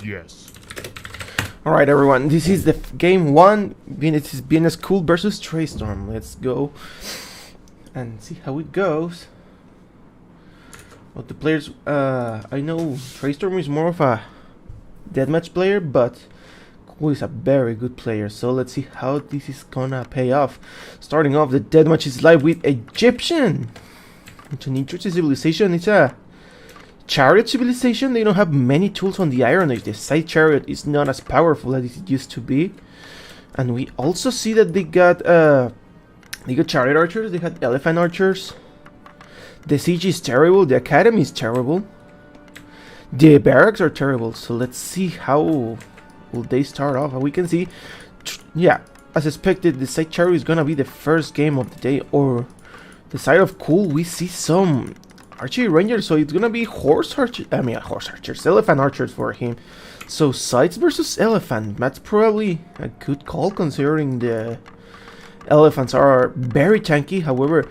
Yes. Alright everyone, this is the game 1. It is VnsCool versus Traistorm. Let's go and see how it goes. Well, the players, I know Traistorm is more of a deathmatch player, but Cool is a very good player. So let's see how this is gonna pay off. Starting off, the deathmatch is live with Egyptian. It's an interesting civilization. It's a chariot civilization. They don't have many tools on the Iron Age. The side chariot is not as powerful as it used to be. And we also see that they got chariot archers, they had elephant archers. The siege is terrible, the academy is terrible. The barracks are terrible. So let's see how will they start off. We can see, yeah, as expected, the side chariot is gonna be the first game of the day. Or the side of Cool, we see some archery rangers, so it's gonna be elephant archers for him. So sides versus elephant, that's probably a good call considering the elephants are very tanky. However,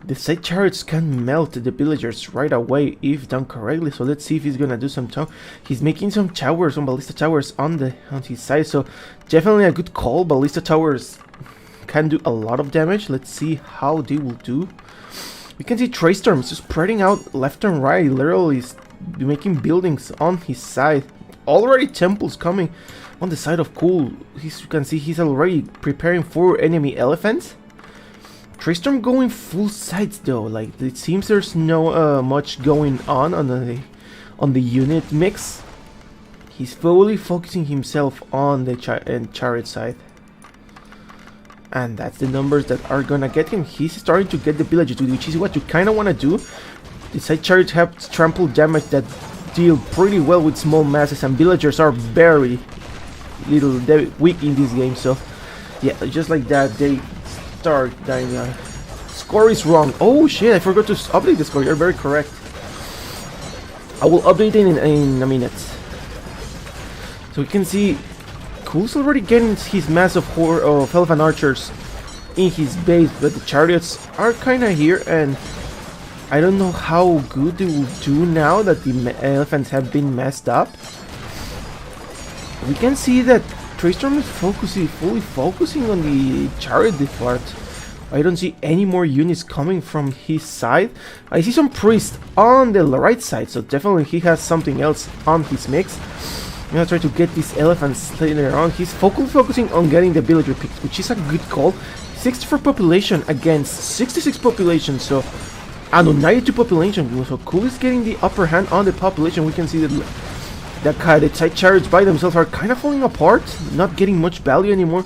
the side chariots can melt the villagers right away if done correctly. So let's see if he's gonna do some time. He's making some towers, some ballista towers on his side, so definitely a good call. Ballista towers can do a lot of damage. Let's see how they will do. We can see Traistorm is spreading out left and right, literally is making buildings on his side. Already temples coming on the side of Cool. You can see he's already preparing for enemy elephants. Traistorm going full sides though, like it seems there's no much going on the unit mix. He's fully focusing himself on the chariot side. And that's the numbers that are gonna get him. He's starting to get the villages, which is what you kind of want to do. The side chariots have trample damage that deal pretty well with small masses, and villagers are very weak in this game. So yeah, just like that, they start dying. Score is wrong. Oh shit, I forgot to update the score. You're very correct. I will update it in a minute. So we can see Cool's already getting his massive horde of elephant archers in his base, but the chariots are kind of here, and I don't know how good they will do now that the elephants have been messed up. We can see that Traistorm is fully focusing on the chariot part. I don't see any more units coming from his side. I see some priests on the right side, so definitely he has something else on his mix. I'm gonna try to get these elephants later on. He's focusing on getting the villager picks, which is a good call. 64 population against 66 population, so and 92 population. So Cool is getting the upper hand on the population. We can see that the side chariots by themselves are kind of falling apart, not getting much value anymore.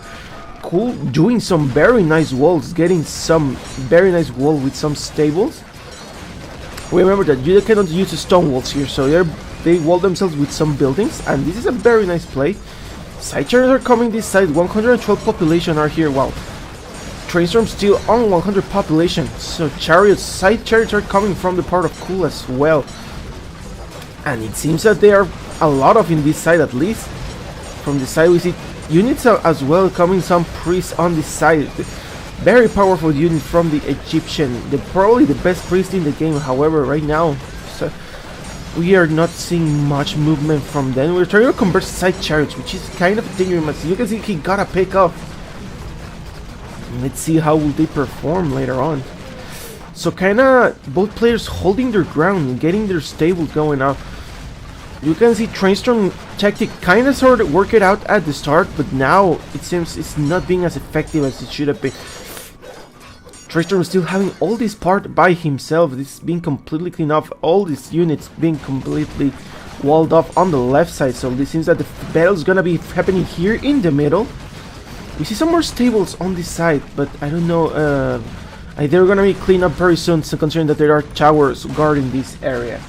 Cool doing some very nice walls, getting some very nice wall with some stables. Remember that you cannot use the stone walls here, so they wall themselves with some buildings, and this is a very nice play. Side chariots are coming this side, 112 population are here. Wow. Traistorm still on 100 population, so side chariots are coming from the part of Cool as well. And it seems that there are a lot of in this side, at least. From the side we see units as well coming, some priests on this side. Very powerful unit from the Egyptian. They're probably the best priest in the game, however, right now. So we are not seeing much movement from them. We're trying to convert side chariots, which is kind of dangerous. You can see he got a pick up. Let's see how will they perform later on. So kinda both players holding their ground and getting their stables going up. You can see Traistorm tactic kinda sort of work it out at the start, but now it seems it's not being as effective as it should have been. Traistorm is still having all this part by himself. This is being completely cleaned off. All these units being completely walled off on the left side. So it seems that the battle is gonna be happening here in the middle. We see some more stables on this side, but I don't know. They're gonna be cleaned up very soon, so considering that there are towers guarding this area.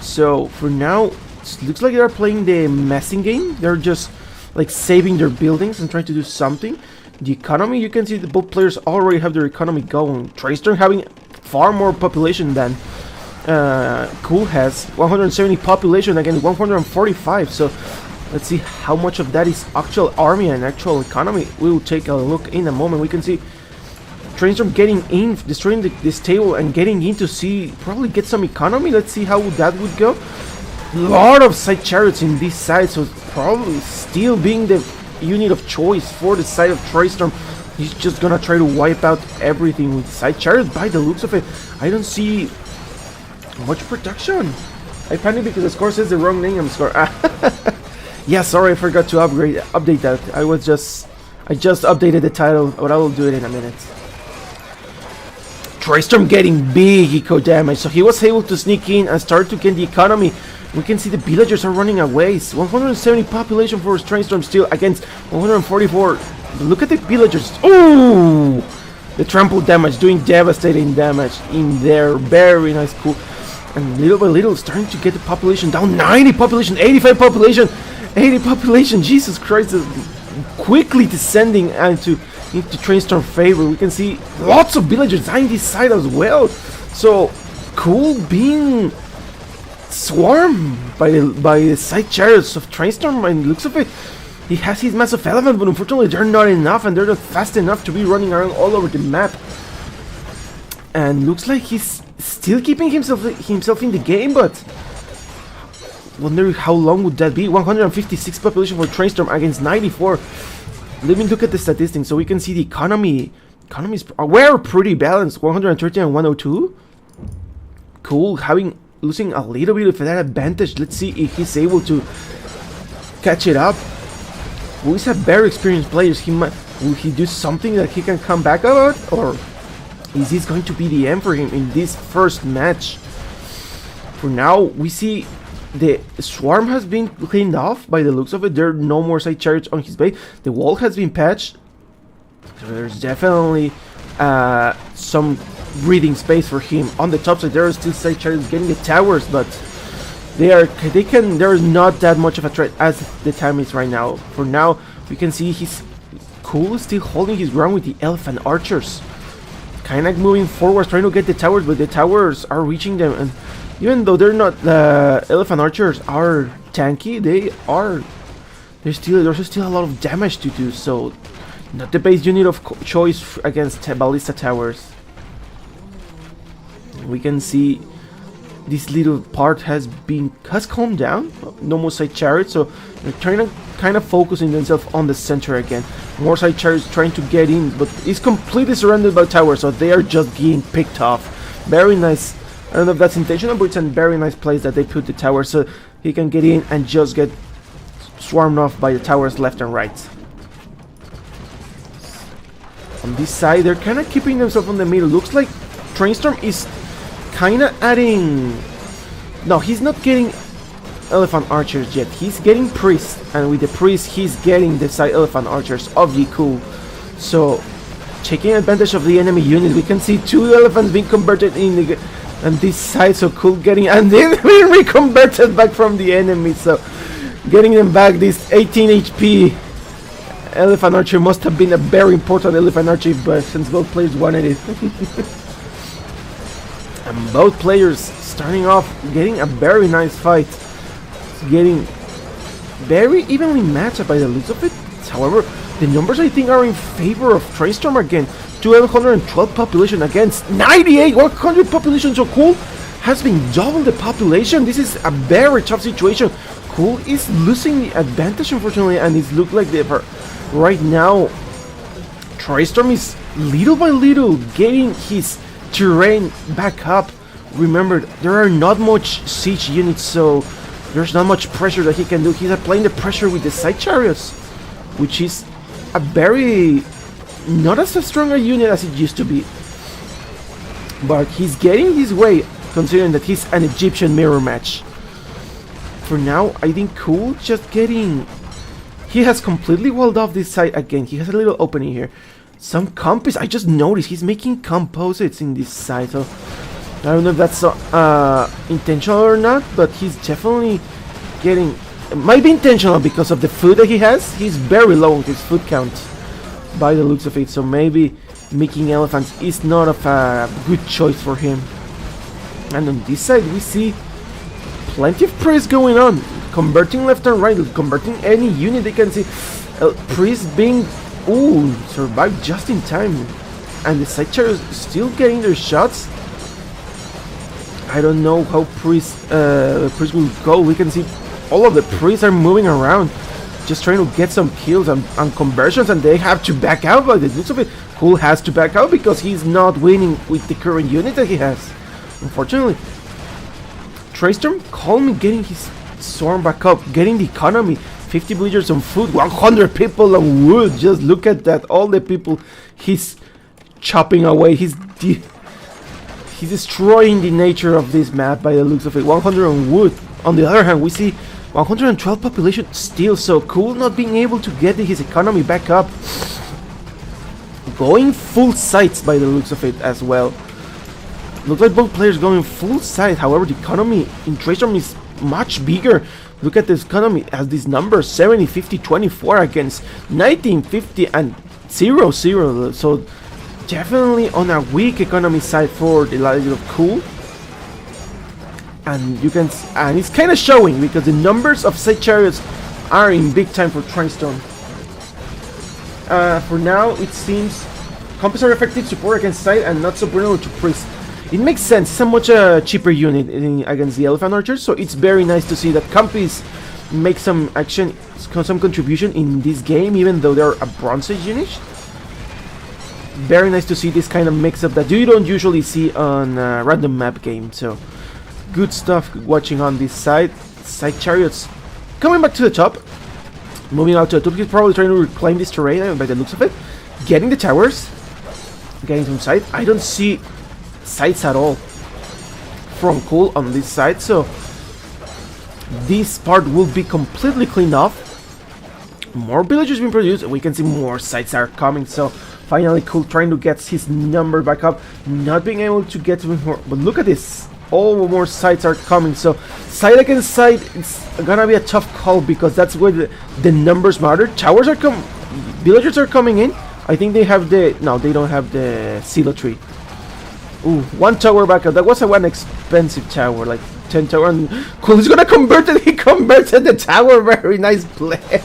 So for now, it looks like they're playing the messing game. They're just like saving their buildings and trying to do something. The economy, you can see that both players already have their economy going. Traistorm having far more population than Cool has. 170 population against 145. So let's see how much of that is actual army and actual economy. We will take a look in a moment. We can see Traistorm getting in, destroying this table and getting in to see, probably get some economy. Let's see how that would go. lot of side chariots in this side, so probably still being the unit of choice for the side of Traistorm. He's just gonna try to wipe out everything with side chariots. By the looks of it, I don't see much production. I panic because the score says the wrong name. I'm score. Yeah, sorry, I forgot to update that. I just updated the title, but I will do it in a minute. Traistorm getting big eco damage, so he was able to sneak in and start to get the economy. We can see the villagers are running away. 170 population for Traistorm still against 144. Look at the villagers. Oh, the trample damage doing devastating damage in there. Very nice, cool. And little by little starting to get the population down. 90 population, 85 population, 80 population. Jesus Christ, quickly descending into Traistorm favor. We can see lots of villagers dying this side as well. So cool being swarmed by the side chariots of Traistorm, and looks of it, he has his massive elephant, but unfortunately they're not enough, and they're not fast enough to be running around all over the map. And looks like he's still keeping himself in the game, but wonder how long would that be. 156 population for Traistorm against 94. Let me look at the statistics so we can see the economy. Economies were pretty balanced. 130 and 102. Cool, losing a little bit of that advantage. Let's see if he's able to catch it up. Well, he's a very experienced player. Will he do something that he can come back about, or is this going to be the end for him in this first match? For now, we see the swarm has been cleaned off by the looks of it. There are no more side chariots on his base. The wall has been patched, so there's definitely some breathing space for him. On the top side, there are still side chariots getting the towers, but there is not that much of a threat as the time is right now. For now, we can see he's cool, still holding his ground with the elephant archers, kind of moving forward, trying to get the towers, but the towers are reaching them. And even though they're not, the elephant archers are tanky, there's still a lot of damage to do. So not the base unit of choice against ballista towers. We can see this little part has calmed down. No more side chariots, so they're trying to kind of focusing themselves on the center again. More side chariots trying to get in, but it's completely surrounded by towers, so they are just getting picked off. Very nice. I don't know if that's intentional, but it's a very nice place that they put the tower so he can get in and just get swarmed off by the towers left and right. On this side, they're kind of keeping themselves in the middle. Looks like Traistorm is kind of adding... No, he's not getting elephant archers yet. He's getting priests, and with the priest, he's getting the side elephant archers of VnsCool. So, taking advantage of the enemy unit, we can see 2 elephants being converted in the... And this side, so cool getting... And then being reconverted back from the enemy, so... Getting them back, this 18 HP elephant archer must have been a very important elephant archer, but since both players wanted it. And both players starting off getting a very nice fight. Getting very evenly matched by the looks of it. However, the numbers I think are in favor of Traistorm again. 112 population against 98, 100 population. So Cool has been double the population. This is a very tough situation. Cool is losing the advantage, unfortunately, and it looks like right now Traistorm is little by little getting his terrain back up. Remember, there are not much siege units, so there's not much pressure that he can do. He's applying the pressure with the side chariots, which is a very not as a stronger unit as it used to be, but he's getting his way, considering that he's an Egyptian mirror match. For now, I think Cool just getting... He has completely walled off this side again. He has a little opening here. Some composites. I just noticed he's making composites in this side. So I don't know if that's intentional or not, but he's definitely getting... It might be intentional because of the food that he has. He's very low on his food count, by the looks of it. So maybe making elephants is not a good choice for him. And on this side, we see plenty of priests going on, converting left and right, converting any unit they can see. Priests being survived just in time, and the side chariots still getting their shots. I don't know how Priest will go. We can see all of the priests are moving around, just trying to get some kills and conversions, and they have to back out. But the looks of it, Cool has to back out because he's not winning with the current unit that he has. Unfortunately, Traistorm calmly getting his Storm back up, getting the economy, 50 villagers on food, 100 people on wood. Just look at that, all the people he's chopping away. He's destroying the nature of this map by the looks of it. 100 on wood. On the other hand, we see 112 population still, so Cool not being able to get his economy back up. Going full sites by the looks of it as well. Looks like both players going full site. However, the economy in Traistorm is much bigger. Look at this economy as these numbers: 70, 50, 24 against 19, 50 and 0, 0. So definitely on a weak economy side for the Legend of Cool. And you can, and it's kind of showing because the numbers of side chariots are in big time for Traistorm. For now, it seems Compass are effective support against side and not so vulnerable to priest. It makes sense. It's a much cheaper unit against the Elephant Archers, so it's very nice to see that Compass make some action, some contribution in this game, even though they're a bronze unit. Very nice to see this kind of mix-up that you don't usually see on random map games. So good stuff watching on this side. Side chariots coming back to the top. Moving out to the top, he's probably trying to reclaim this terrain by the looks of it. Getting the towers. Getting some side. I don't see sides at all from Cool on this side, so this part will be completely cleaned off. More villagers being produced, and we can see more sites are coming. So finally Cool trying to get his number back up, not being able to get to more. But look at this, all more sites are coming. So side against side, it's gonna be a tough call because that's where the numbers matter. Towers are villagers are coming in. I think they have the, no, they don't have the silo tree. Ooh, one tower back up. That was one expensive tower, like 10 tower. And Cool is gonna convert it. He converted the tower. Very nice play.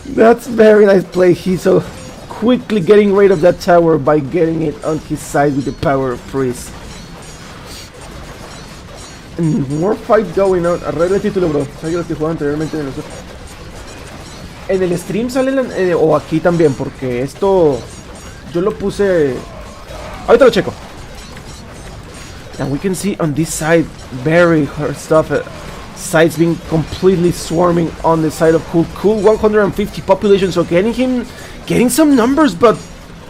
That's very nice play. He's so quickly getting rid of that tower by getting it on his side with the power of priest. And more fight going on. Arregla el título, bro. Sabes los que jugaban anteriormente de nosotros. En el stream sale o aquí también, porque esto yo lo puse. Ahorita lo checo. And we can see on this side very hard stuff. Sides being completely swarming on the side of Cool. Cool 150 population, so getting some numbers, but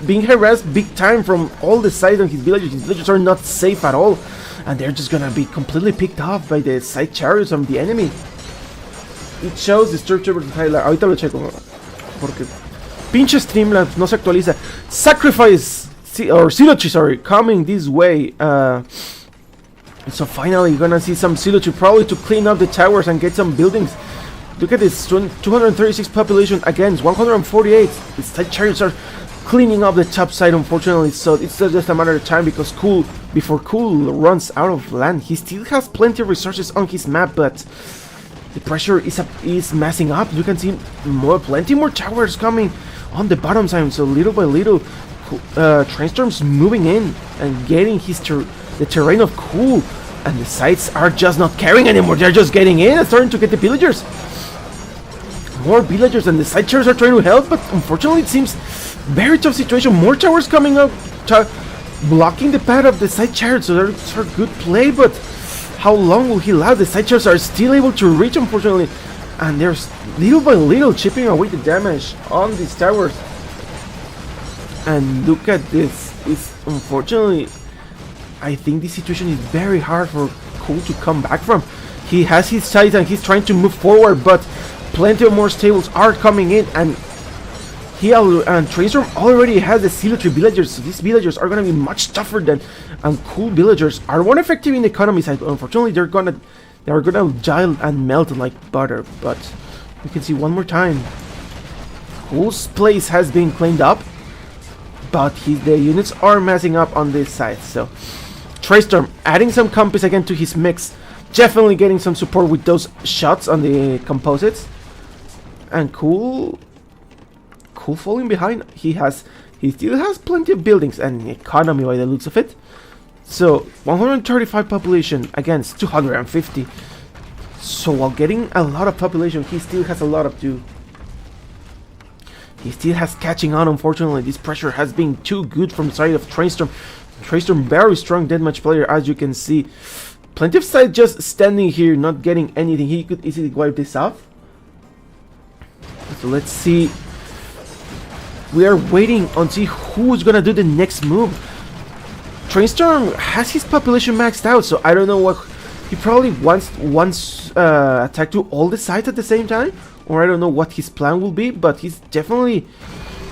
being harassed big time from all the sides of his villages. His villages are not safe at all, and they're just gonna be completely picked off by the side chariots of the enemy. It shows the structure versus Highland. Ahorita lo checo, porque pinche Streamlabs no se actualiza. Sacrifice or Silochi, sorry, coming this way. So finally you're gonna see some Silochi probably to clean up the towers and get some buildings. Look at this, 236 population against 148. The side chariots are cleaning up the top side, unfortunately. So it's just a matter of time because before Cool runs out of land. He still has plenty of resources on his map, but the pressure is massing up. You can see plenty more towers coming on the bottom side. So little by little, Traistorm's moving in and getting the terrain of Cool, and the sites are just not caring anymore. They're just getting in and starting to get the villagers. More villagers, and the side chariots are trying to help, but unfortunately it seems very tough situation. More towers coming up, blocking the path of the side chariots. So that's a good play, but how long will he last? The side chariots are still able to reach, unfortunately, and they're little by little chipping away the damage on these towers. And look at this. It's unfortunately, I think this situation is very hard for Cool to come back from. He has his sides and he's trying to move forward, but plenty of more stables are coming in, and Traistorm already has the Silotree villagers, so these villagers are going to be much tougher than Cool villagers. Are more effective in the economy side, but unfortunately they're gonna gel and melt like butter. But you can see one more time, Cool's place has been cleaned up, but the units are messing up on this side. So Traistorm adding some compass again to his mix, definitely getting some support with those shots on the composites. And Cool falling behind. He still has plenty of buildings and economy by the looks of it. So 135 population against 250. So while getting a lot of population, he still has a lot of do. He still has catching on. Unfortunately, this pressure has been too good from the side of Traistorm. Traistorm, very strong deathmatch player, as you can see. Plenty of side just standing here, not getting anything. He could easily wipe this off. So let's see. We are waiting on see who's gonna do the next move. Traistorm has his population maxed out, so I don't know what he probably wants attack to all the sides at the same time, or I don't know what his plan will be. But he's definitely,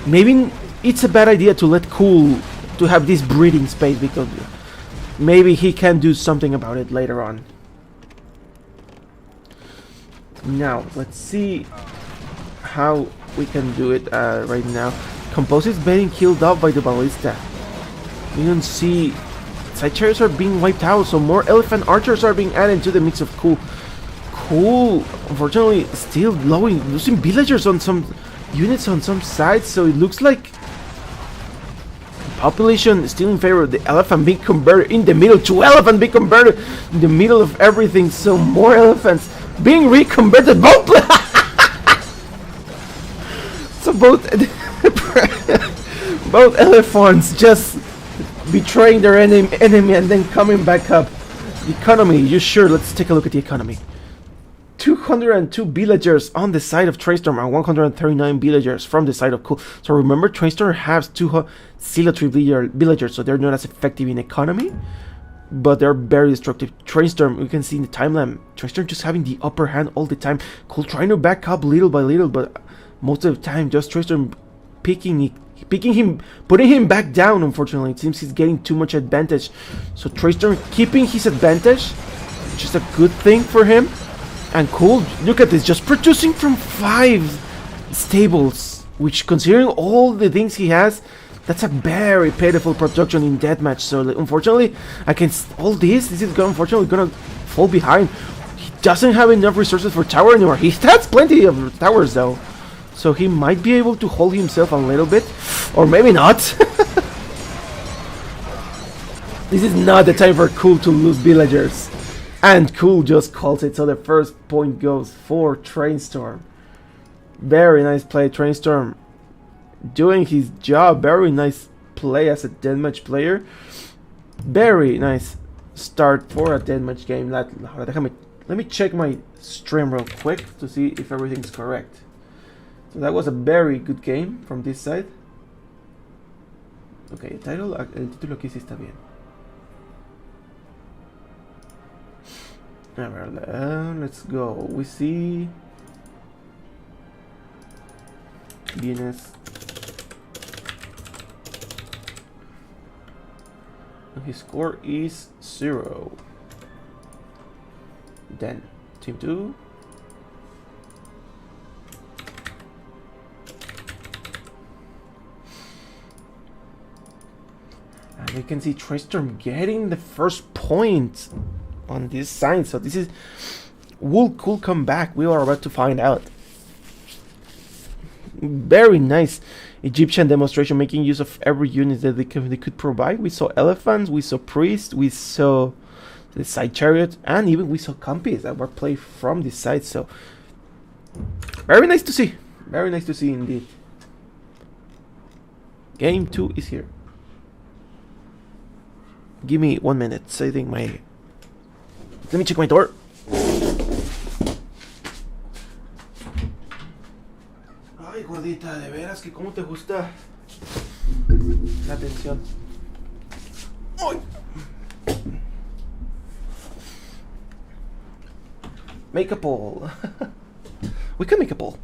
maybe it's a bad idea to let Cool to have this breathing space, because maybe he can do something about it later on. Now let's see how we can do it right now. Compose is getting killed off by the ballista. We don't see side chariots are being wiped out, so more elephant archers are being added to the mix of Cool. Cool, unfortunately, still losing villagers on some units on some sides, so it looks like population is still in favor of the elephant being converted in the middle. 2 elephants being converted in the middle of everything, so more elephants being reconverted. So both both elephants just betraying their enemy and then coming back up. The economy, you sure? Let's take a look at the economy. 202 villagers on the side of Traistorm and 139 villagers from the side of Cool. So remember, Traistorm has 203 villagers, so they're not as effective in economy, but they're very destructive. Traistorm, you can see in the timeline, Traistorm just having the upper hand all the time. Cool trying to back up little by little, but most of the time just Traistorm picking him, putting him back down. Unfortunately, it seems he's getting too much advantage. So Traistorm keeping his advantage, which is a good thing for him. And Cool, look at this, just producing from 5 stables, which, considering all the things he has, that's a very pitiful production in deathmatch. So unfortunately, against all this is unfortunately gonna fall behind. He doesn't have enough resources for tower anymore. He has plenty of towers though, so he might be able to hold himself a little bit, or maybe not. This is not the time for Cool to lose villagers. And Cool just calls it, so the first point goes for Traistorm. Very nice play, Traistorm. Doing his job, very nice play as a deathmatch player. Very nice start for a deathmatch game. Let me check my stream real quick to see if everything's correct. So that was a very good game from this side. Ok, el título aquí sí está bien. Alright, let's go. We see Vns. His score is 0. Then team 2. And we can see Traistorm getting the first point on this side. So this is, will Cool come back? We are about to find out. Very nice Egyptian demonstration, making use of every unit that they could provide. We saw elephants, we saw priests, we saw the side chariot, and even we saw compis that were played from this side. So very nice to see. Very nice to see indeed. Game 2 is here. Give me 1 minute. Saving my... Let me check my door. Ay, gordita, de veras que cómo te gusta la atención. Ay. Make a poll. We can make a poll.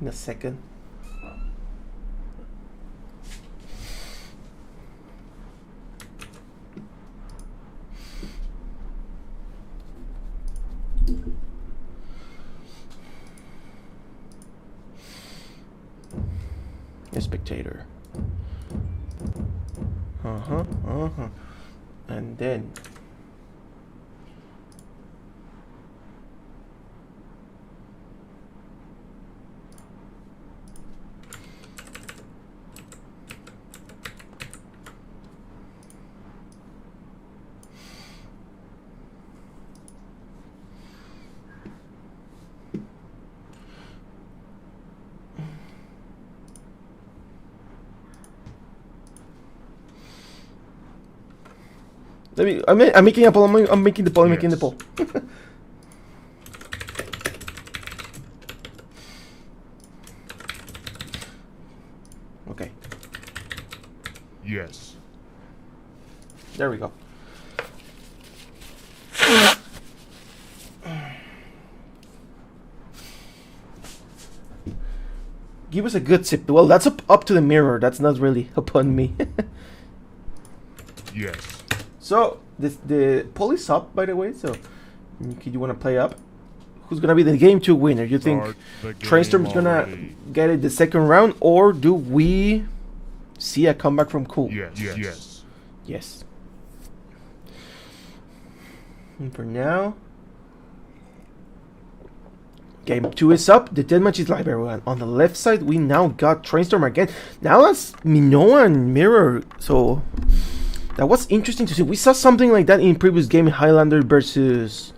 In a second. A spectator. And then I'm making a poll. I'm making the poll. I'm making the poll. Okay. Yes. There we go. Give us a good sip. Well, that's up to the mirror. That's not really upon me. Yes. So the poll is up, by the way. So, you want to play up? Who's gonna be the game 2 winner? You think Traistorm's gonna get it the second round, or do we see a comeback from Cool? Yes. And for now, game 2 is up. The deathmatch is live, everyone. On the left side, we now got Traistorm again. Now that's Minoa and Mirror. So that was interesting to see. We saw something like that in previous game, Highlander versus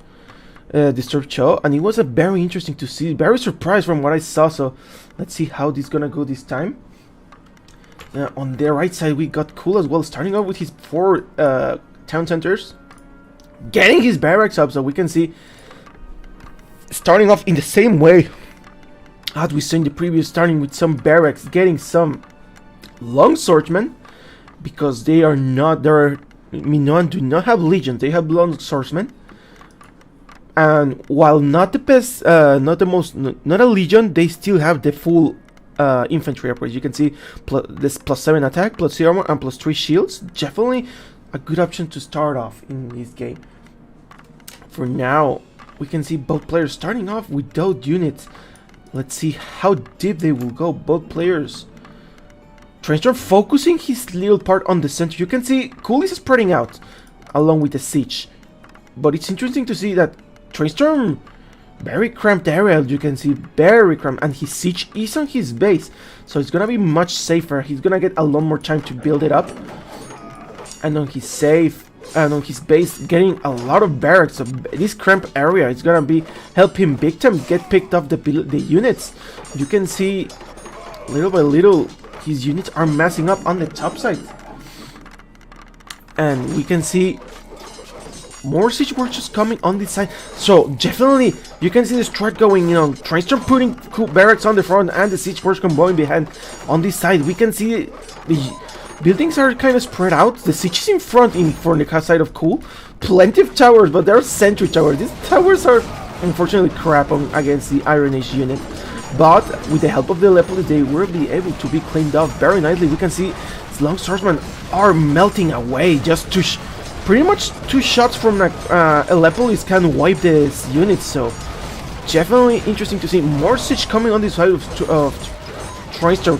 Disturbed Cho, and it was a very interesting to see. Very surprised from what I saw. So let's see how this is gonna go this time. On the right side, we got Cool as well, starting off with his 4 town centers, getting his barracks up, so we can see starting off in the same way as we saw in the previous, starting with some barracks, getting some long swordsmen, because they are not, Minoan do not have legions, they have long swordsmen. And while not the best, not a legion, they still have the full infantry upgrades. You can see this +7 attack, +3 armor, and +3 shields. Definitely a good option to start off in this game. For now, we can see both players starting off without units. Let's see how deep they will go. Both players. Traistorm focusing his little part on the center. You can see Cool is spreading out along with the siege. But it's interesting to see that Traistorm, very cramped area, you can see, very cramped, and his siege is on his base, so it's gonna be much safer. He's gonna get a lot more time to build it up, and on his base, getting a lot of barracks. So this cramped area is gonna help him big time get picked up the units. You can see little by little his units are massing up on the top side, and we can see more siege workers coming on this side. So definitely you can see the strat going, Traistorm putting Cool barracks on the front and the siege workers going behind on this side. We can see the buildings are kind of spread out. The siege is in front for the side of Cool. Plenty of towers, but they're sentry towers. These towers are unfortunately crap against the Iron Age unit, but with the help of the Lepoli, they will be able to be cleaned up very nicely. We can see these long swordsmen are melting away. Just pretty much 2 shots from Lepoli can wipe this unit. So definitely interesting to see more siege coming on this side of Traistorm,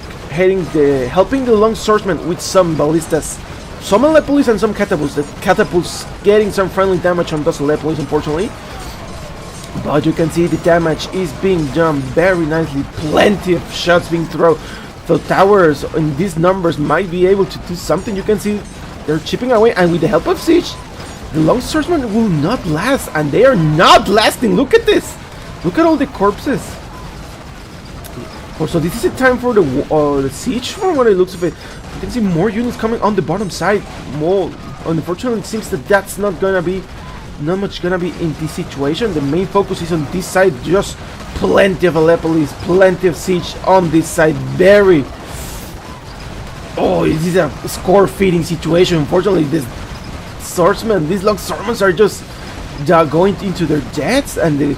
helping the long swordsman with some ballistas, some Lepolis and some catapults. The catapults getting some friendly damage on those Lepolis, unfortunately. But you can see the damage is being done very nicely. Plenty of shots being thrown. The towers in these numbers might be able to do something. You can see they're chipping away, and with the help of siege, the long swordsmen will not last, and they are not lasting. Look at this. Look at all the corpses. So this is a time for the siege, from what it looks of it. You can see more units coming on the bottom side. More, unfortunately, it seems that that's not much gonna be in this situation. The main focus is on this side. Just plenty of Alepolis, plenty of siege on this side. This is a score-feeding situation. Unfortunately, these long swordsmen are just going into their deaths, and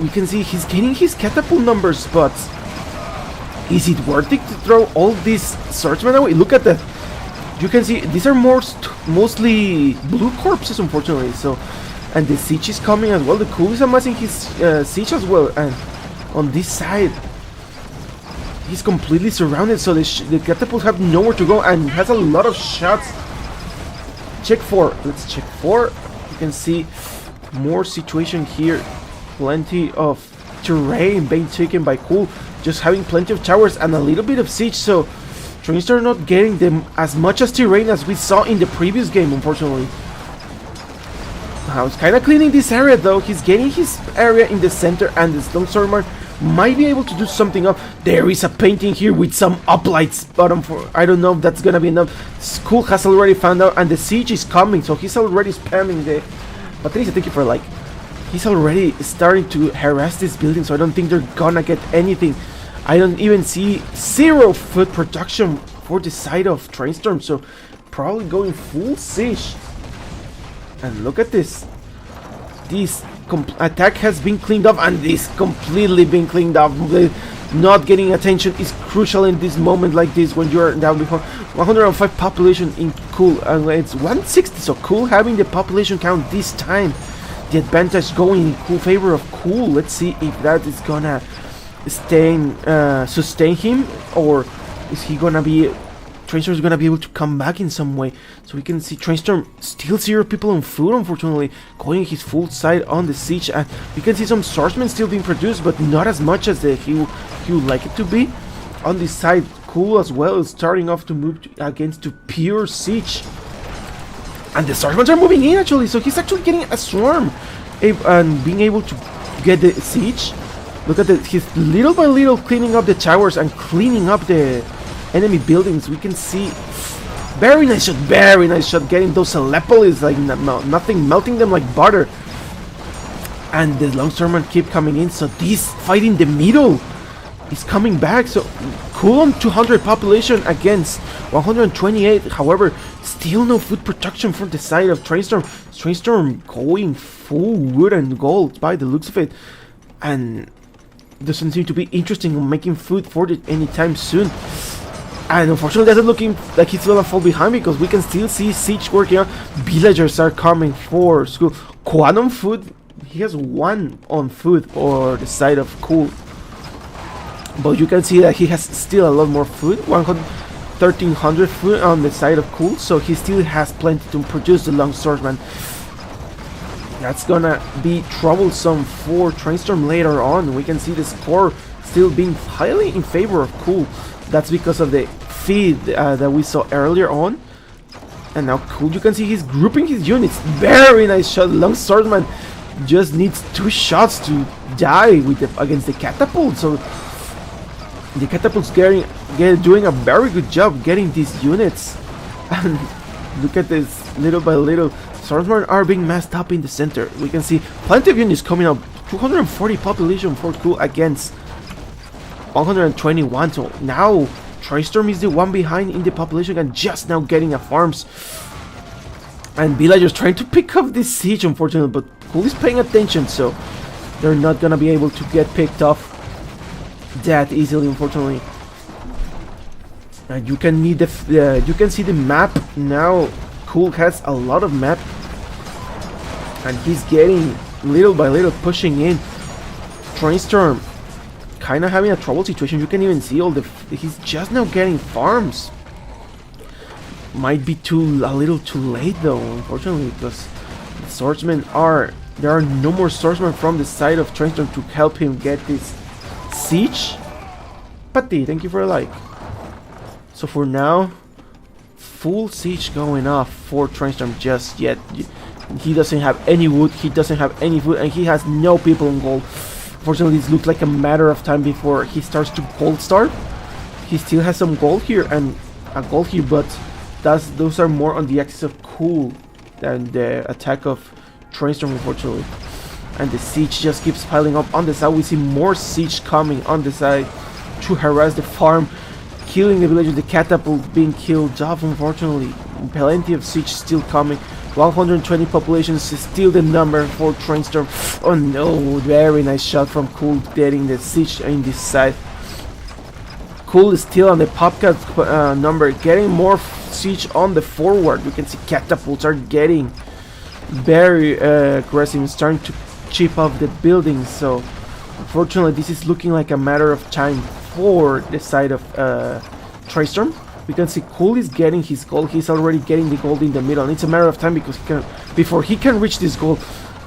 we can see he's getting his catapult numbers, but is it worth it to throw all these swordsmen away? Look at that. You can see these are mostly blue corpses, unfortunately. So, and the siege is coming as well. The Cool is amassing his siege as well, and on this side, he's completely surrounded. So the catapults have nowhere to go, and has a lot of shots. Check 4. Let's check 4. You can see more situation here. Plenty of terrain being taken by Cool. Just having plenty of towers and a little bit of siege. So Traistorm not getting them as much as terrain as we saw in the previous game, unfortunately. Now he's kind of cleaning this area though. He's getting his area in the center, and the Stone Stormer might be able to do something up. There is a painting here with some uplights bottom for. I don't know if that's gonna be enough. School has already found out, and the siege is coming, so he's already spamming the. Patricia, thank you for like. He's already starting to harass this building, so I don't think they're gonna get anything. I don't even see 0 food production for the side of Traistorm, so probably going full siege. And look at this. This attack has been cleaned up, and this completely been cleaned up. Not getting attention is crucial in this moment like this when you're down before 105 population in Cool, and it's 160, so Cool having the population count this time. The advantage going in Cool favor of Cool. Let's see if that is gonna sustain him, or is he gonna be Traistorm is gonna be able to come back in some way. So we can see Traistorm still 0 people on food, unfortunately, going his full side on the siege, and we can see some swordsmen still being produced, but not as much as he would like it to be. On this side, Cool as well is starting off to move against to pure siege. And the swordsmen are moving in actually, so he's actually getting a swarm and being able to get the siege. Look at he's little by little cleaning up the towers and cleaning up the enemy buildings. We can see very nice shot getting those Aleppolis like nothing, melting them like butter. And the longswordmen keep coming in, so this fight in the middle is coming back. So Cool on 200 population against 128. However, still no food production from the side of Traistorm. Traistorm going full wood and gold by the looks of it, and doesn't seem to be interested in making food for it anytime soon. And unfortunately, that's looking like he's gonna fall behind, because we can still see siege working out. Villagers are coming for school. Quad on food. He has 1 on food for the side of Cool, but you can see that he has still a lot more food. 1300 food on the side of Cool, so he still has plenty to produce the longswordman. That's gonna be troublesome for Traistorm later on. We can see the score still being highly in favor of Cool. That's because of the feed that we saw earlier on. And now Cool, you can see he's grouping his units. Very nice shot. Longswordman just needs 2 shots to die with against the catapult. So the catapult's doing a very good job getting these units. And look at this, little by little, swordsmen are being massed up in the center. We can see plenty of units coming up. 240 population for Cool against 121. So now Traistorm is the one behind in the population and just now getting a farms. And villagers trying to pick up this siege, unfortunately, but Cool is paying attention, so they're not gonna be able to get picked off that easily, unfortunately. And you can see the map now. Cool has a lot of map, and he's getting little by little pushing in. Traistorm kind of having a trouble situation. You can even see all the he's just now getting farms. Might be a little too late though, unfortunately, because the swordsmen there are no more swordsmen from the side of Traistorm to help him get this siege. Patty, thank you for a like. So for now, full siege going off for Traistorm just yet. He doesn't have any wood, he doesn't have any food, and he has no people in gold. Unfortunately, this looks like a matter of time before he starts to gold starve. He still has some gold here and a gold here, but those are more on the axis of Cool than the attack of Traistorm, unfortunately. And the siege just keeps piling up on the side. We see more siege coming on the side to harass the farm, killing the villagers. The catapult being killed off, unfortunately. Plenty of siege still coming. 120 populations is still the number for Traistorm. Oh no, very nice shot from Cool getting the siege in this side. Cool is still on the popcat number, getting more siege on the forward. You can see catapults are getting very aggressive, starting to chip off the buildings. So unfortunately, this is looking like a matter of time for the side of Traistorm. We can see Cool is getting his gold. He's already getting the gold in the middle, and it's a matter of time because before he can reach this goal.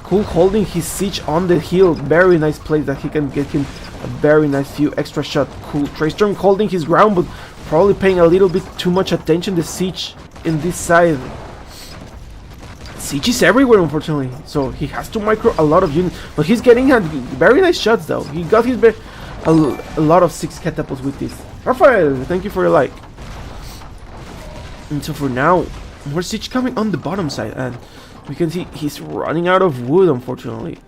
Cool holding his siege on the hill. Very nice place that he can get him a very nice few extra shot. Cool. Traistorm holding his ground, but probably paying a little bit too much attention. The siege in this side. Siege is everywhere, unfortunately. So he has to micro a lot of units, but he's getting very nice shots though. He got his a lot of 6 catapults with this. Rafael, thank you for your like. And so for now, more siege coming on the bottom side, and we can see he's running out of wood, unfortunately.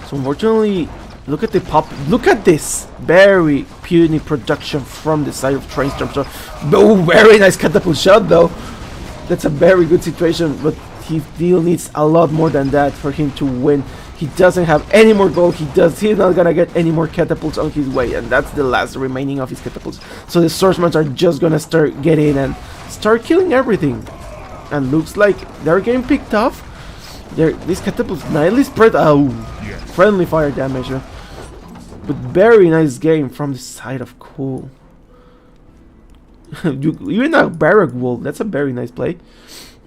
So unfortunately, look at this very puny production from the side of Traistorm. So, oh, very nice catapult shot though. That's a very good situation, but he still needs a lot more than that for him to win. He doesn't have any more gold. He's not gonna get any more catapults on his way, and that's the last remaining of his catapults. So the swordsmen are just gonna start getting and start killing everything. And looks like they're getting picked off. These catapults nicely spread out. Friendly fire damage. But very nice game from the side of Cool. Even a barrack wall. That's a very nice play.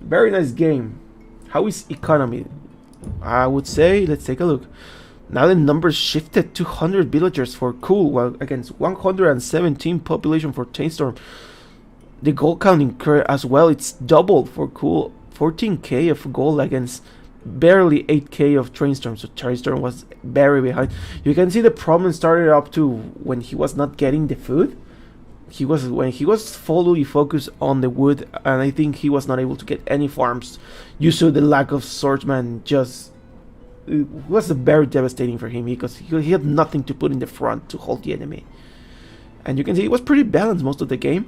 Very nice game. How is economy? I would say, let's take a look. Now the numbers shifted. 200 villagers for Cool, while against 117 population for Traistorm. The gold counting as well, it's doubled for Cool. 14k of gold against barely 8k of Traistorm. So Traistorm was very behind. You can see the problem started up to when he was not getting the food. When he was fully focused on the wood, and I think he was not able to get any farms. You saw the lack of swordsman. It was very devastating for him because he had nothing to put in the front to hold the enemy. And you can see it was pretty balanced most of the game.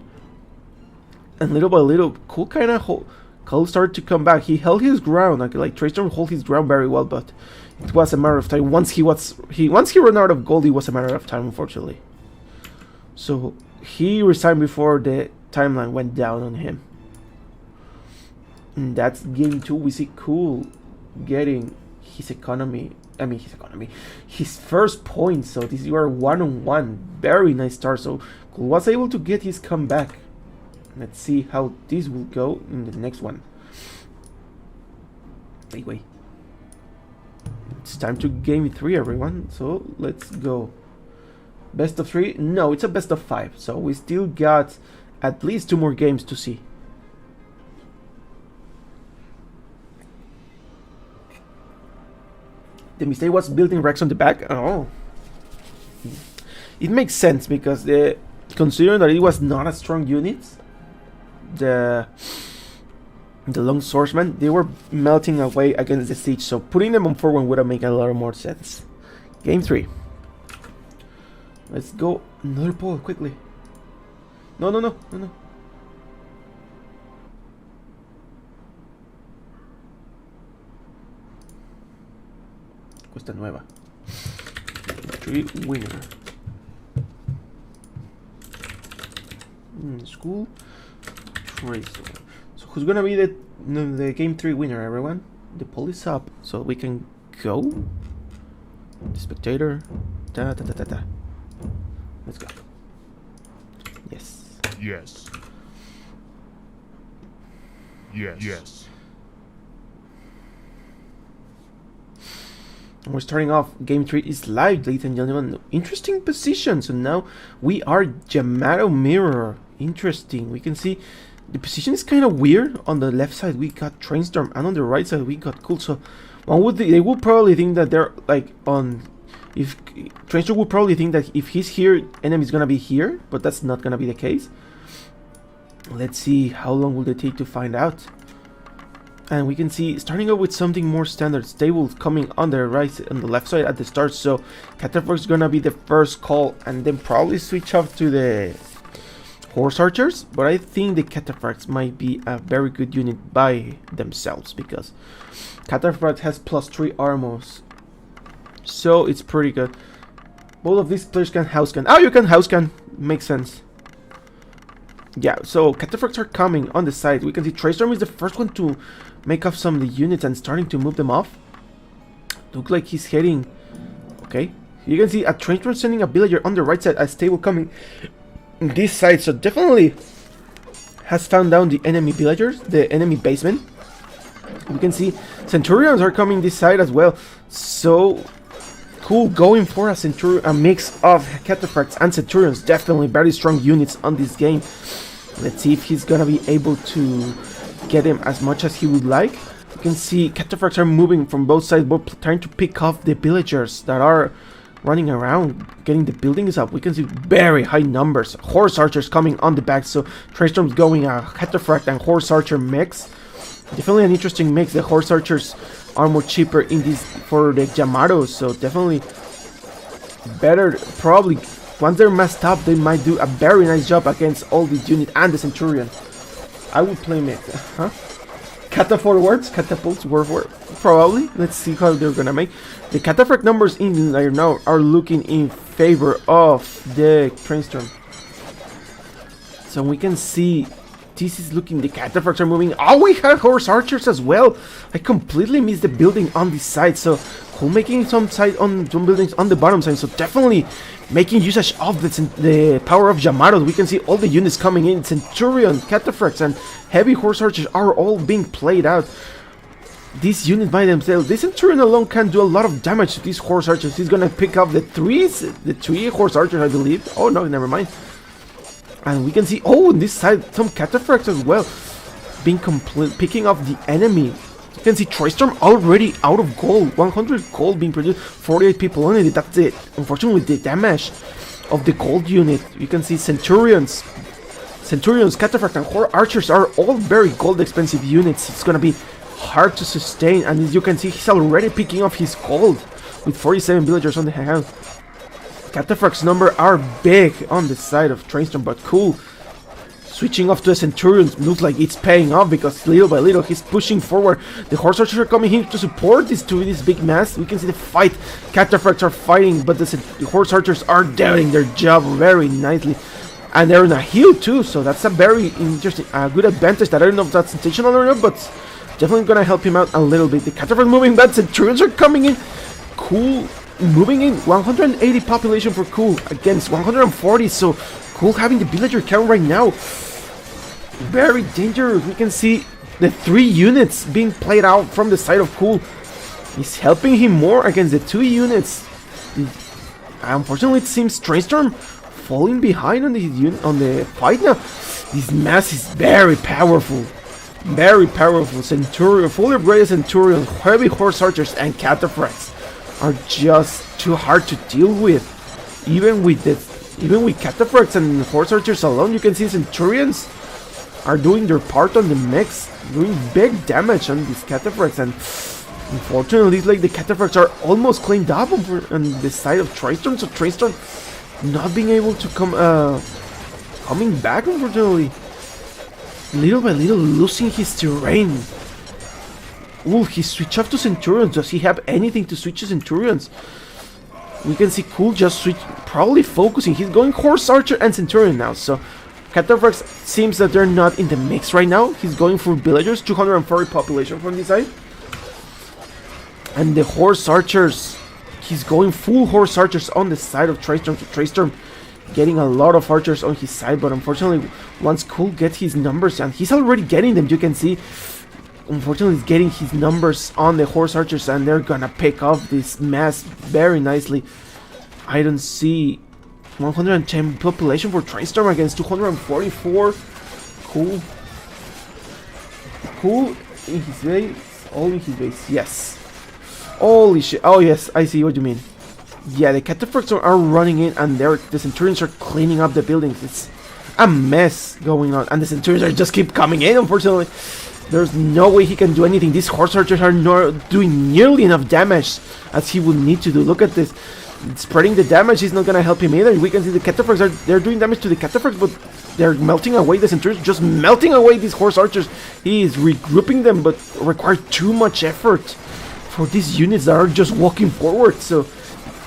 And little by little, Cool started to come back. He held his ground, like Traistorm held his ground very well, but it was a matter of time. Once he ran out of gold, it was a matter of time, unfortunately. So he resigned before the timeline went down on him. And that's game 2. We see Cool getting his first point. So this you are 1-on-1. Very nice start. So Cool was able to get his comeback. Let's see how this will go in the next one. Wait. It's time to game 3, everyone. So let's go. Best of 3? No, it's a best of 5. So we still got at least 2 more games to see. The mistake was building Rex on the back. Oh. It makes sense because considering that it was not a strong unit, the long swordsmen, they were melting away against the siege, so putting them on 4-1 would have made a lot more sense. Game 3. Let's go another ball quickly. No. Cuesta nueva. 3 winner. VnsCool. Traistorm. So who's gonna be the game 3 winner, everyone? The poll is up, so we can go. The spectator. Let's go. Yes. And we're starting off. Game 3 is live, ladies and gentlemen. Interesting position. So now we are Yamato Mirror. Interesting. We can see the position is kind of weird. On the left side we got Traistorm, and on the right side we got Cool. So they would probably think that they're like on. If Traistorm would probably think that if he's here, enemy's gonna be here, but that's not gonna be the case. Let's see how long will they take to find out. And we can see starting out with something more standard, stable coming on the left side at the start. So Cataphract's gonna be the first call, and then probably switch off to the Horse Archers. But I think the Cataphracts might be a very good unit by themselves because Cataphract has +3 armors. So it's pretty good. Both of these players can house scan. Oh, you can house scan. Makes sense. Yeah, so Cataphracts are coming on the side. We can see Traistorm is the first one to make off some of the units and starting to move them off. Look like he's heading. Okay. You can see a Traistorm sending a villager on the right side, a stable coming this side. So definitely has found down the enemy villagers, the enemy basemen. We can see Centurions are coming this side as well. So Cool going for a mix of Cataphracts and Centurions. Definitely very strong units on this game. Let's see if he's gonna be able to get him as much as he would like. You can see Cataphracts are moving from both sides, both trying to pick off the villagers that are running around, getting the buildings up. We can see very high numbers. Horse archers coming on the back, so Traistorm's going a Cataphract and horse archer mix. Definitely an interesting mix. The horse archers are more cheaper in this for the Yamatos, so definitely better. Probably once they're messed up, they might do a very nice job against all the unit and the Centurion. I would play mix. Kata forwards, catapults, forward. Probably. Let's see how they're gonna make. The Cataphract numbers in there now are looking in favor of the Traistorm. So we can see this is looking, the Cataphracts are moving. Oh, we have horse archers as well. I completely missed the building on this side. So Cool making some buildings on the bottom side. So definitely making usage of the power of Yamato. We can see all the units coming in. Centurion, Cataphracts, and heavy horse archers are all being played out. These units by themselves, this Centurion alone can do a lot of damage to these horse archers. He's gonna pick up the three horse archers, I believe. Oh no, never mind. And we can see, oh, on this side, some Cataphracts as well, being picking up the enemy. You can see Traistorm already out of gold, 100 gold being produced, 48 people only. That's it. Unfortunately, the damage of the gold unit. You can see Centurions, Cataphracts, and horse archers are all very gold expensive units. It's gonna be hard to sustain, and as you can see, he's already picking up his gold with 47 villagers on the hand. Cataphracts number are big on the side of Traistorm, but Cool switching off to the Centurions looks like it's paying off, because little by little he's pushing forward. The horse archers are coming in to support this big mass. We can see the fight. Cataphracts are fighting, but the horse archers are doing their job very nicely. And they're in a heal too, so that's a very interesting, good advantage that I don't know if that's intentional or not, but definitely gonna help him out a little bit. The Cataphracts moving back, Centurions are coming in. Cool moving in, 180 population for Cool against 140, so Cool having the villager count right now. Very dangerous. We can see the 3 units being played out from the side of Cool. He's helping him more against the 2 units. Unfortunately, it seems Traistorm falling behind on the fight now. This mass is very powerful. Very powerful. Centurion, fully upgraded Centurion, heavy horse archers, and Cataphracts are just too hard to deal with. Even with Cataphracts and horse archers alone, you can see Centurions are doing their part on the mix, doing big damage on these Cataphracts, and unfortunately, it's like the Cataphracts are almost cleaned up on the side of Traistorm, so Traistorm not being able to coming back, unfortunately. Little by little losing his terrain. Ooh, he switched off to Centurions. Does he have anything to switch to Centurions? We can see Cool just switch, probably focusing. He's going horse archer and Centurion now, so Cataphracts seems that they're not in the mix right now. He's going for villagers, 240 population from this side. And the horse archers, he's going full horse archers on the side of Traistorm. So Traistorm getting a lot of archers on his side, but unfortunately, once Cool gets his numbers, and he's already getting them, you can see, unfortunately, he's getting his numbers on the horse archers, and they're gonna pick up this mass very nicely. I don't see 110 population for Traistorm against 244. Cool in his base, all in his base, yes. Holy shit, oh yes, I see what you mean. Yeah, the Cataphracts are running in, and the Centurions are cleaning up the buildings. It's a mess going on, and the Centurions are just keep coming in, unfortunately. There's no way he can do anything. These horse archers are not doing nearly enough damage as he would need to do. Look at this. Spreading the damage is not going to help him either. We can see the Cataphracts they're doing damage to the Cataphracts, but they're melting away the Centurions, just melting away these horse archers. He is regrouping them, but requires too much effort for these units that are just walking forward. So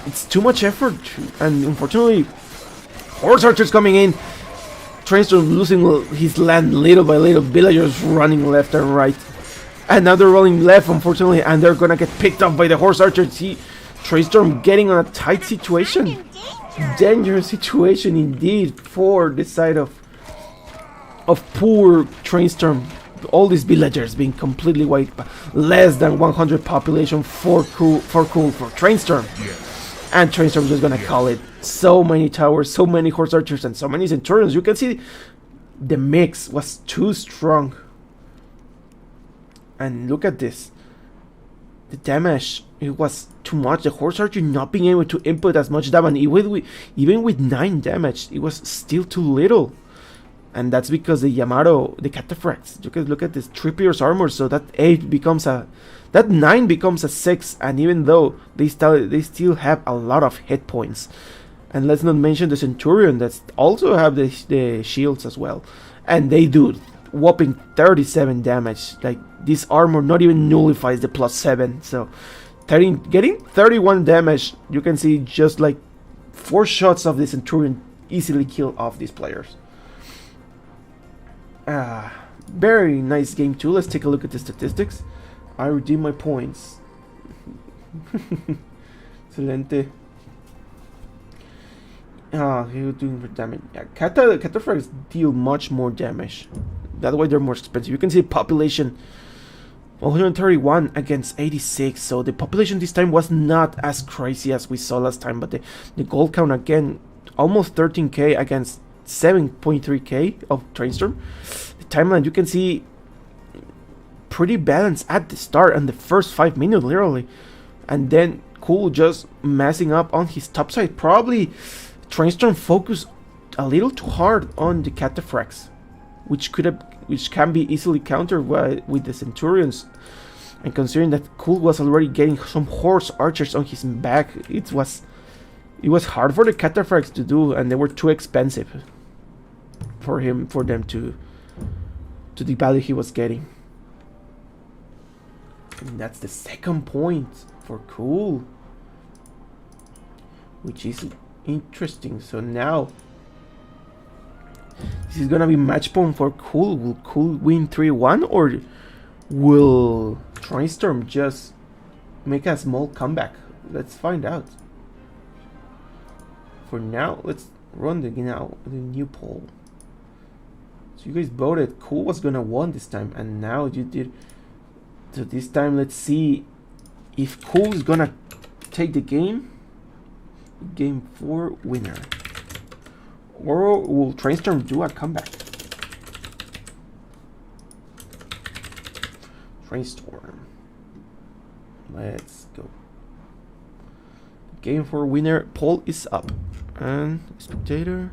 it's too much effort, and unfortunately, horse archers coming in. Traistorm losing his land little by little. Villagers running left and right, and now they're rolling left, unfortunately, and they're gonna get picked up by the horse archers. Traistorm getting on a tight situation, dangerous situation indeed for the side of poor Traistorm. All these villagers being completely wiped, less than 100 population for Traistorm. Yes. And Traistorm just gonna call it. So many towers, so many horse archers, and so many Centurions. You can see the mix was too strong. And look at this. The damage it was too much. The horse archer not being able to input as much damage, even with 9 damage, it was still too little. And that's because the Yamato, the cataphracts. You can look at this 3 pierce armor, so that 8 becomes that 9 becomes a 6. And even though they still have a lot of hit points, and let's not mention the Centurion that also have the shields as well, and they do whopping 37 damage. Like, this armor not even nullifies the +7, so getting 31 damage. You can see just like 4 shots of the Centurion easily kill off these players. Very nice game too. Let's take a look at the statistics. I redeem my points. Excelente. He's doing for damage. Yeah, cataphracts deal much more damage. That's why they're more expensive. You can see population 131 against 86. So the population this time was not as crazy as we saw last time. But the gold count again, almost 13k against 7.3k of Traistorm. The timeline you can see pretty balanced at the start and the first 5 minutes literally, and then Cool just messing up on his top side. Probably Traistorm focused a little too hard on the cataphracts, which can be easily countered with the Centurions. And considering that Cool was already getting some horse archers on his back, it was hard for the cataphracts to do, and they were too expensive for them to the value he was getting. And that's the second point for Cool, which is interesting. So now this is gonna be match point for Cool. Will Cool win 3-1, or will Traistorm just make a small comeback? Let's find out. For now, let's run the new poll. So you guys voted Cool was gonna win this time, and now you did. So this time, let's see if Cool is gonna take the game 4 winner, or will Traistorm do a comeback? Traistorm. Let's go. Game 4 winner poll is up, and spectator.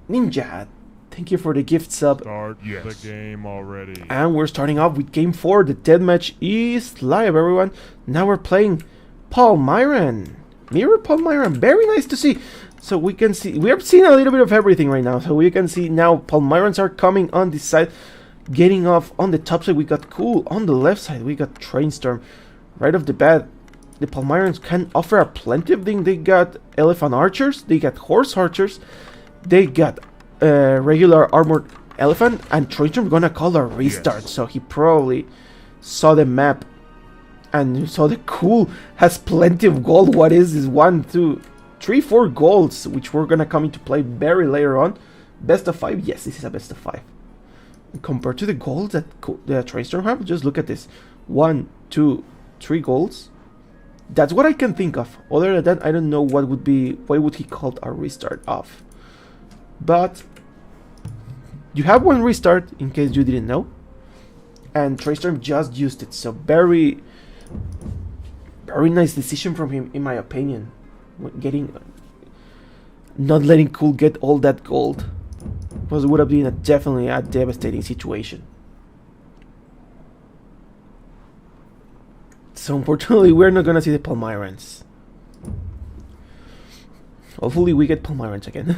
Ninja, thank you for the gift sub. Start the game already. And we're starting off with game 4. The deathmatch is live, everyone. Now we're playing Palmyran. Mirror Palmyran. Very nice to see. So we can see, we have seen a little bit of everything right now. So we can see now Palmyrans are coming on this side, getting off on the top side. We got Cool on the left side. We got Traistorm. Right off the bat, the Palmyrans can offer a plenty of things. They got elephant archers. They got horse archers. They got regular armored elephant, and Traistorm gonna call a restart. So he probably saw the map and saw the Cool has plenty of gold. What is this? 1, 2, 3, 4 golds, which we're gonna come into play very later on. Best of 5. Yes, this is a best of 5. Compared to the golds that the Traistorm have, just look at this. 1, 2, 3 golds. That's what I can think of. Other than that, I don't know what would he call a restart of. But you have one restart, in case you didn't know, and Traistorm just used it. So very nice decision from him, in my opinion. Not letting Cool get all that gold, because it would have been definitely a devastating situation. So unfortunately, we're not gonna see the Palmyrans. Hopefully, we get Palmyrans again.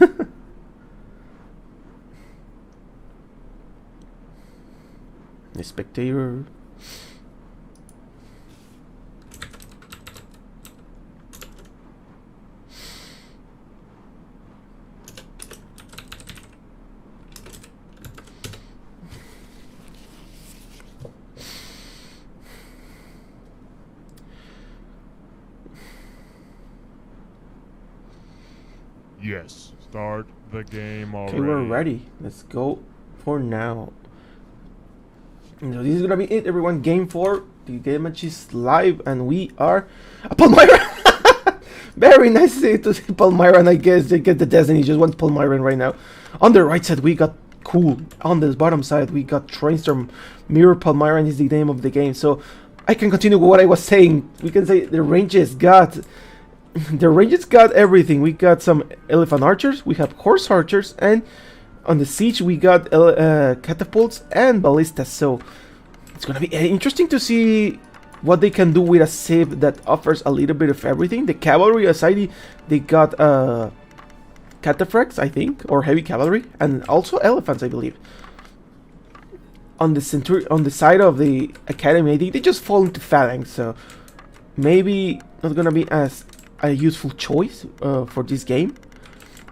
The spectator. Yes, start the game already. Okay, we're ready. Let's go for now. So this is gonna be it, everyone. Game 4. The game match is live, and we are Palmyran. Very nice to see Palmyran. I guess they get the Destiny. Just want Palmyran right now. On the right side, we got Cool. On the bottom side, we got Traistorm, Mirror Palmyra is the name of the game. So I can continue with what I was saying. We can say the ranges got everything. We got some elephant archers, we have horse archers, and on the siege we got catapults and ballistas. So it's gonna be interesting to see what they can do with a civ that offers a little bit of everything. The cavalry aside, they got cataphracts, I think, or heavy cavalry, and also elephants, I believe. On the side of the academy, I think they just fall into phalanx, so maybe not gonna be as a useful choice for this game.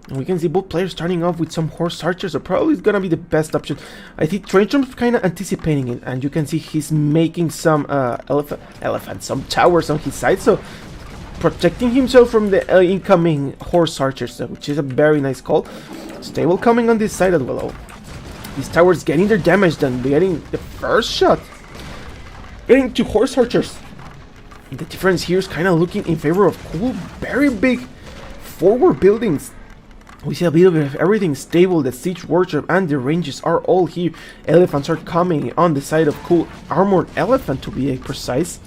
And we can see both players starting off with some horse archers, so probably it's gonna be the best option. I think Traistorm's kind of anticipating it, and you can see he's making some some towers on his side, so protecting himself from the incoming horse archers, which is a very nice call. Stable coming on this side as well. Oh, these towers getting their damage done, getting the first shot, getting two horse archers. The difference here is kind of looking in favor of Cool. Very big forward buildings. We see a little bit of everything stable. The siege workshop and the ranges are all here. Elephants are coming on the side of Cool. Armored elephant, to be precise.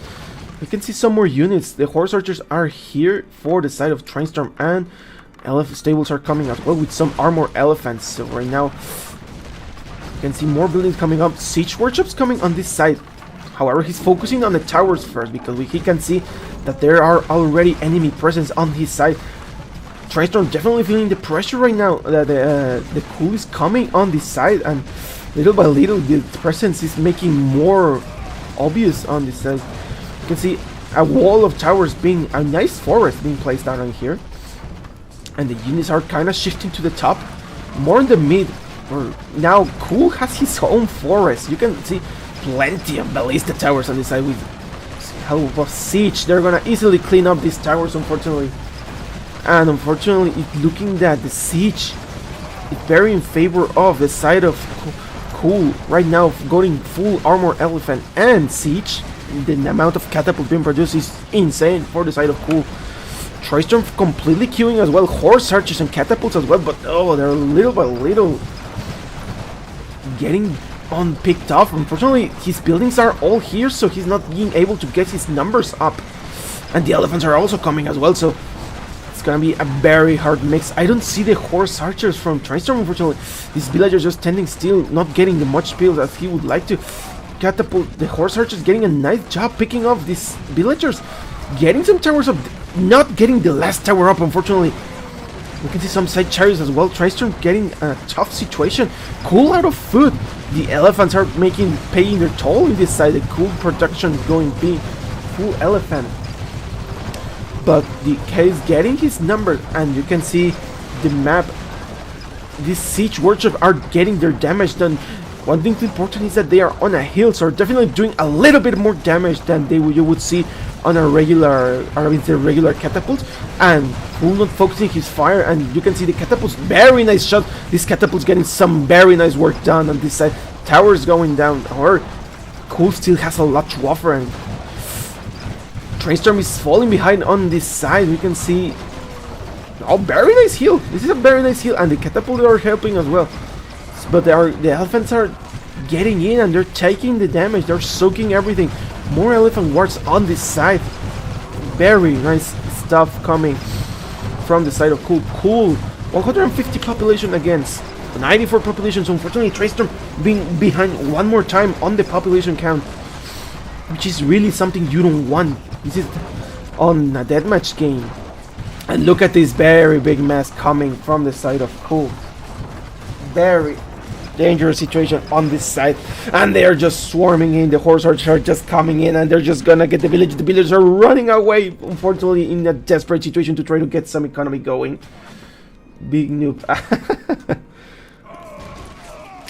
We can see some more units. The horse archers are here for the side of Traistorm, and elephant stables are coming as well with some armored elephants. So right now you can see more buildings coming up. Siege workshops coming on this side. However, he's focusing on the towers first because he can see that there are already enemy presence on his side. Traistorm definitely feeling the pressure right now that the Cool is coming on this side, and little by little the presence is making more obvious on this side. You can see a wall of towers being a nice forest being placed down on here, and the units are kind of shifting to the top, more in the mid. Now Cool has his own forest. You can see plenty of ballista towers on this side with help of siege. They're gonna easily clean up these towers, unfortunately. And unfortunately, it's looking that the siege is very in favor of the side of Cool right now, going full armor elephant and siege. The amount of catapult being produced is insane for the side of Cool. Traistorm completely queuing as well, horse archers and catapults as well, but oh, they're little by little getting picked off. Unfortunately, his buildings are all here, so he's not being able to get his numbers up. And the elephants are also coming as well, so it's gonna be a very hard mix. I don't see the horse archers from Traistorm, unfortunately. These villagers just standing still, not getting the much speed as he would like to. Catapult, the horse archers getting a nice job picking off these villagers, getting some towers up, not getting the last tower up, unfortunately. We can see some side chariots as well. Traistorm getting a tough situation. Cool out of food. The elephants are paying their toll in this side. The Cool production is going big. Full elephant. But the K is getting his numbers, and you can see the map. These siege workshops are getting their damage done. One thing important is that they are on a hill, so they're definitely doing a little bit more damage than you would see on a regular catapult. And Cool not focusing his fire, and you can see the catapults. Very nice shot. These catapults getting some very nice work done on this side. Towers going down. However, Cool still has a lot to offer, and Traistorm is falling behind on this side. We can see, oh, very nice heal. This is a very nice heal, and the catapults are helping as well. But the elephants are getting in, and they're taking the damage. They're soaking everything. More elephant wards on this side. Very nice stuff coming from the side of Cool. Cool, 150 population against 94 population. So unfortunately, Traistorm being behind one more time on the population count, which is really something you don't want. This is on a deathmatch game. And look at this very big mess coming from the side of Cool. Very dangerous situation on this side, and they are just swarming in. The horse archers are just coming in, and they're just gonna get the village. The villagers are running away, unfortunately, in a desperate situation to try to get some economy going. Big noob.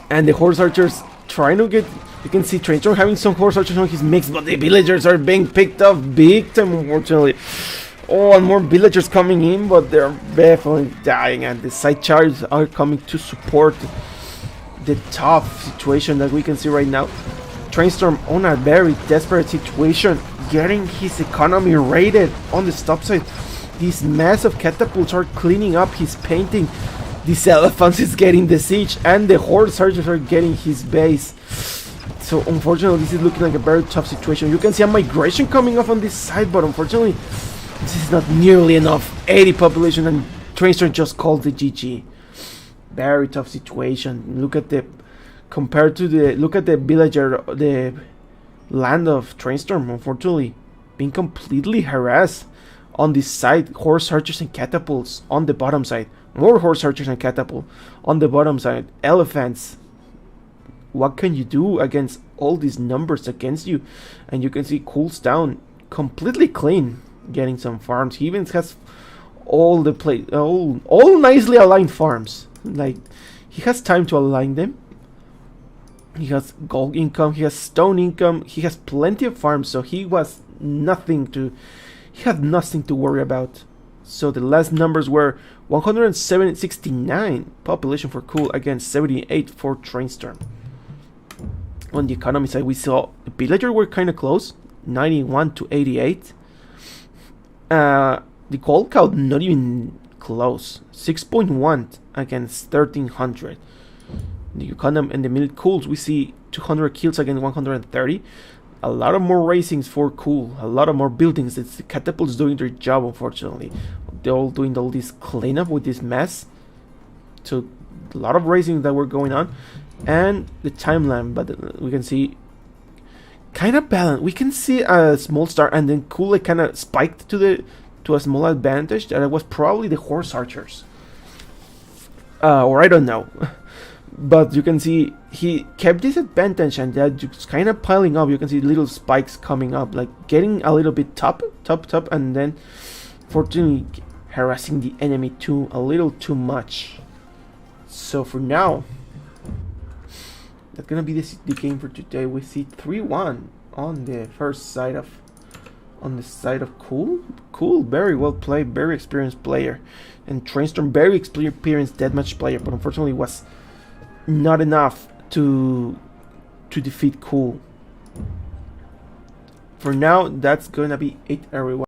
And the horse archers trying to get, you can see Traistorm having some horse archers on his mix, but the villagers are being picked off big time, unfortunately. Oh, and more villagers coming in, but they're definitely dying, and the side charges are coming to support the tough situation that we can see right now. Traistorm on a very desperate situation, getting his economy raided on the stop side. These massive catapults are cleaning up his painting. This elephant is getting the siege, and the horse archers are getting his base. So unfortunately, this is looking like a very tough situation. You can see a migration coming off on this side, but unfortunately, this is not nearly enough. 80 population, and Traistorm just called the GG. Very tough situation. Look at the villager, the land of Traistorm. Unfortunately, being completely harassed on this side. Horse archers and catapults on the bottom side. More horse archers and catapult on the bottom side. Elephants. What can you do against all these numbers against you? And you can see cools down completely clean, getting some farms. He even has all the all nicely aligned farms. Like, he has time to align them. He has gold income, he has stone income, he has plenty of farms, so he had nothing to worry about. So the last numbers were 169 population for Cool against 78 for Traistorm. On the economy side, we saw the villagers were kind of close, 91 to 88. The gold count not even close, 6.1 against 1300. The economy and the middle cools, we see 200 kills against 130. A lot of more racings for Cool, a lot of more buildings. It's the catapults doing their job, unfortunately. They're all doing all this cleanup with this mess. So a lot of racing that were going on. And the timeline, but we can see kind of balanced. We can see a small start, and then Cool like kind of spiked to a small advantage. That it was probably the horse archers, or I don't know. But you can see he kept this advantage, and that just kind of piling up. You can see little spikes coming up, like getting a little bit top, and then fortunately harassing the enemy a little too much. So for now, that's gonna be the game for today. We see 3-1 on the side of Cool. Cool, very well played, very experienced player, and Traistorm, very experienced deathmatch player, but unfortunately was not enough to defeat Cool. For now, that's gonna be it, everyone.